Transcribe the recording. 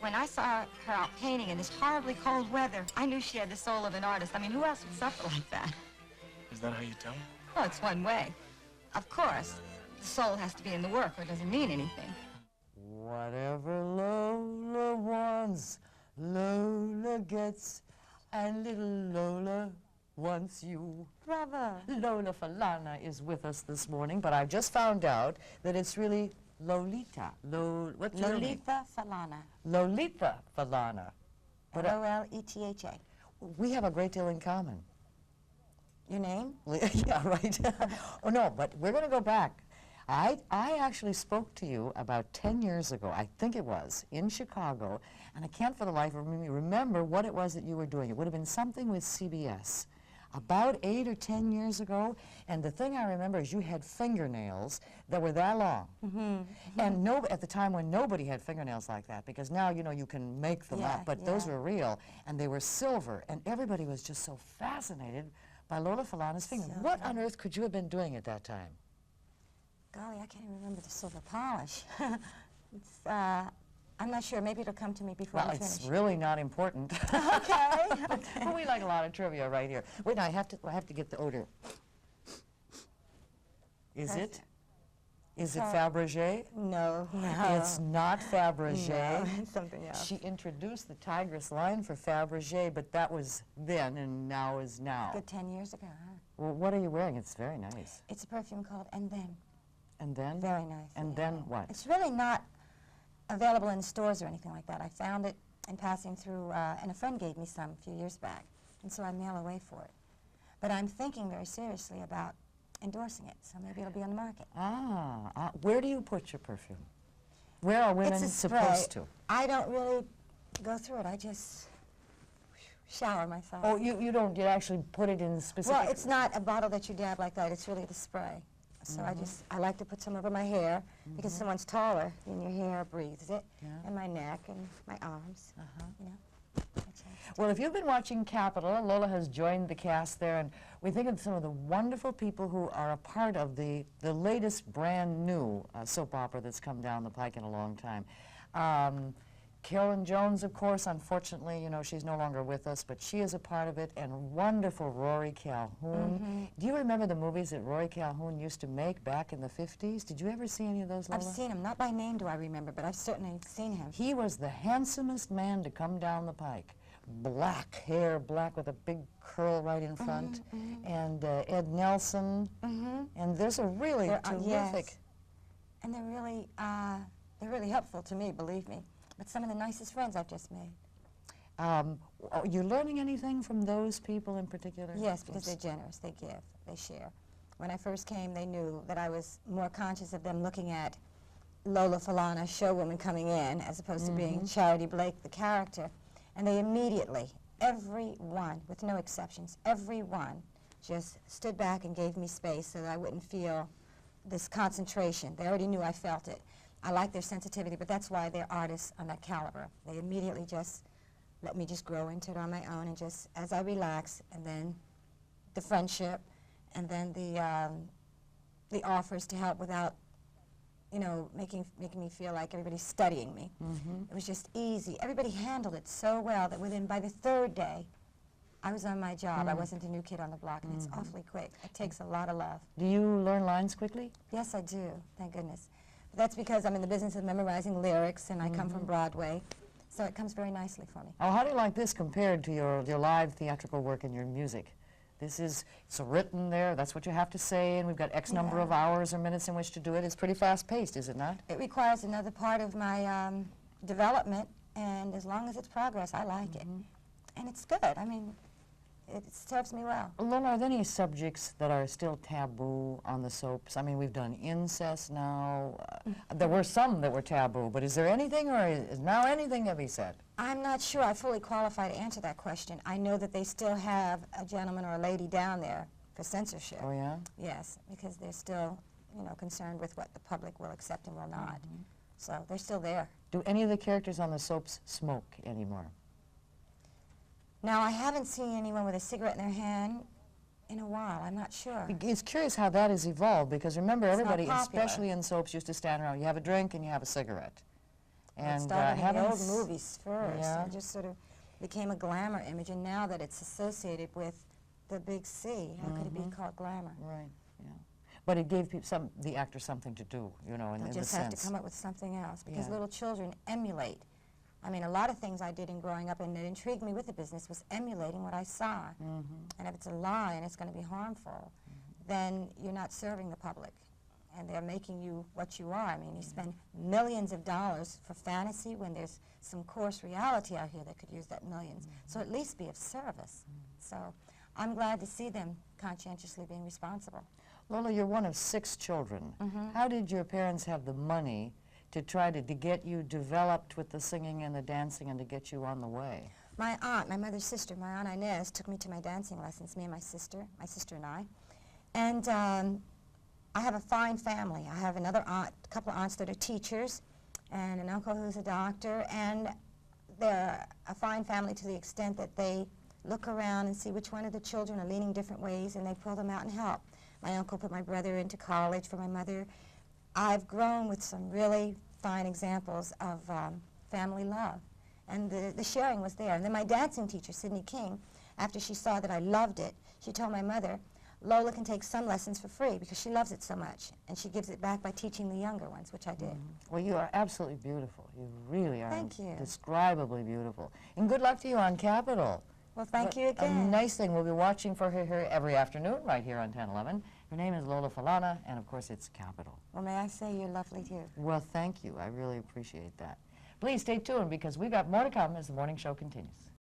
When I saw her out painting in this horribly cold weather, I knew she had the soul of an artist. I mean, who else would suffer like that? Is that how you tell? Well, it's one way. Of course, the soul has to be in the work or it doesn't mean anything. Whatever Lola wants, Lola gets, and little Lola wants you. Bravo. Lola Falana is with us this morning, but I've just found out that it's really Loletha. What's your name? Loletha Falana. Loletha Falana. But Loletha. we have a great deal in common. Your name? Yeah, right. Oh, no, but we're going to go back. I actually spoke to you about 10 years ago, I think it was, in Chicago, and I can't for the life of me remember what it was that you were doing. It would have been something with CBS. About 8 or 10 years ago, and the thing I remember is you had fingernails that were that long. And at the time when nobody had fingernails like that, because now, you know, you can make them up, but those were real, and they were silver, and everybody was just so fascinated by Lola Falana's fingers. What on earth could you have been doing at that time? Golly, I can't even remember the silver polish. It's, I'm not sure. Maybe it'll come to me before we finish. It's really not important. Okay. Well, we like a lot of trivia right here. Wait, I have to get the odor. Is it Fabergé? No, It's not Fabergé. No, it's something else. She introduced the Tigress line for Fabergé, but that was then and now is now. Good 10 years ago, huh? Well, what are you wearing? It's very nice. It's a perfume called And Then. And then? Very nice. And then what? It's really not available in stores or anything like that. I found it in passing through, and a friend gave me some a few years back, and so I mail away for it. But I'm thinking very seriously about endorsing it, so maybe it'll be on the market. Where do you put your perfume? Where are women supposed to? I don't really go through it. I just shower myself. Oh, you don't actually put it in specific? Well, it's not a bottle that you dab like that. It's really the spray. So I like to put some over my hair because someone's taller, and your hair breathes it, and my neck and my arms, you know. Well, if you've been watching Capitol, Lola has joined the cast there, and we think of some of the wonderful people who are a part of the latest brand new soap opera that's come down the pike in a long time. Carolyn Jones, of course, unfortunately, you know, she's no longer with us, but she is a part of it, and wonderful Rory Calhoun. Do you remember the movies that Rory Calhoun used to make back in the 50s? Did you ever see any of those, Lola? I've seen him. Not by name do I remember, but I've certainly seen him. He was the handsomest man to come down the pike. Black hair, black with a big curl right in front, and Ed Nelson, and there's a really terrific... Yes. And they're really helpful to me, believe me. But some of the nicest friends I've just made. Are you learning anything from those people in particular? Yes, because they're generous. They give. They share. When I first came, they knew that I was more conscious of them looking at Lola Falana, showwoman coming in, as opposed to being Charity Blake, the character. And they immediately, everyone, with no exceptions, everyone just stood back and gave me space so that I wouldn't feel this concentration. They already knew I felt it. I like their sensitivity, but that's why they're artists on that caliber. They immediately just let me just grow into it on my own, and just as I relax, and then the friendship, and then the offers to help without, you know, making me feel like everybody's studying me. It was just easy. Everybody handled it so well that by the third day, I was on my job. I wasn't a new kid on the block, and it's awfully quick. It takes a lot of love. Do you learn lines quickly? Yes, I do, thank goodness. That's because I'm in the business of memorizing lyrics, and I come from Broadway, so it comes very nicely for me. Oh, how do you like this compared to your live theatrical work and your music? It's written there, that's what you have to say, and we've got X number of hours or minutes in which to do it. It's pretty fast-paced, is it not? It requires another part of my development, and as long as it's progress, I like it. And it's good. I mean, it serves me well. Lola, are there any subjects that are still taboo on the soaps? I mean, we've done incest now. There were some that were taboo, but is there anything, or is now anything to be said? I'm not sure I fully qualify to answer that question. I know that they still have a gentleman or a lady down there for censorship. Oh, yeah? Yes, because they're still, you know, concerned with what the public will accept and will not. So they're still there. Do any of the characters on the soaps smoke anymore? Now, I haven't seen anyone with a cigarette in their hand in a while. I'm not sure. It's curious how that has evolved, because remember, It's everybody, not popular. especially in soaps, used to stand around. You have a drink and you have a cigarette. And it started in the haven't old movies first, yeah. and just sort of became a glamour image, and now that it's associated with the big C, how could it be called glamour? Right, yeah. But it gave the actors something to do, you know, in They'll the just sense. have to come up with something else, because Yeah. little children emulate. I mean, a lot of things I did in growing up and that intrigued me with the business was emulating what I saw. And if it's a lie and it's going to be harmful, then you're not serving the public. And they're making you what you are. I mean, you spend millions of dollars for fantasy when there's some coarse reality out here that could use that millions. So at least be of service. So I'm glad to see them conscientiously being responsible. Lola, you're one of 6 children. How did your parents have the money to try to get you developed with the singing and the dancing and to get you on the way? My aunt, my mother's sister, my Aunt Inez, took me to my dancing lessons, me and my sister and I. And I have a fine family. I have another aunt, a couple of aunts that are teachers, and an uncle who's a doctor, and they're a fine family to the extent that they look around and see which one of the children are leaning different ways, and they pull them out and help. My uncle put my brother into college for my mother. I've grown with some really fine examples of family love, and the sharing was there. And then my dancing teacher, Sidney King, after she saw that I loved it, she told my mother, Lola can take some lessons for free because she loves it so much, and she gives it back by teaching the younger ones, which I did. Well, you are absolutely beautiful. You really are. Thank you. Indescribably beautiful. And good luck to you on Capitol. Well, thank you A again. nice thing. We'll be watching for her here every afternoon right here on 1011. Her name is Lola Falana, and of course it's Capitol. Well, may I say you're lovely too. Well, thank you. I really appreciate that. Please stay tuned because we've got more to come as the morning show continues.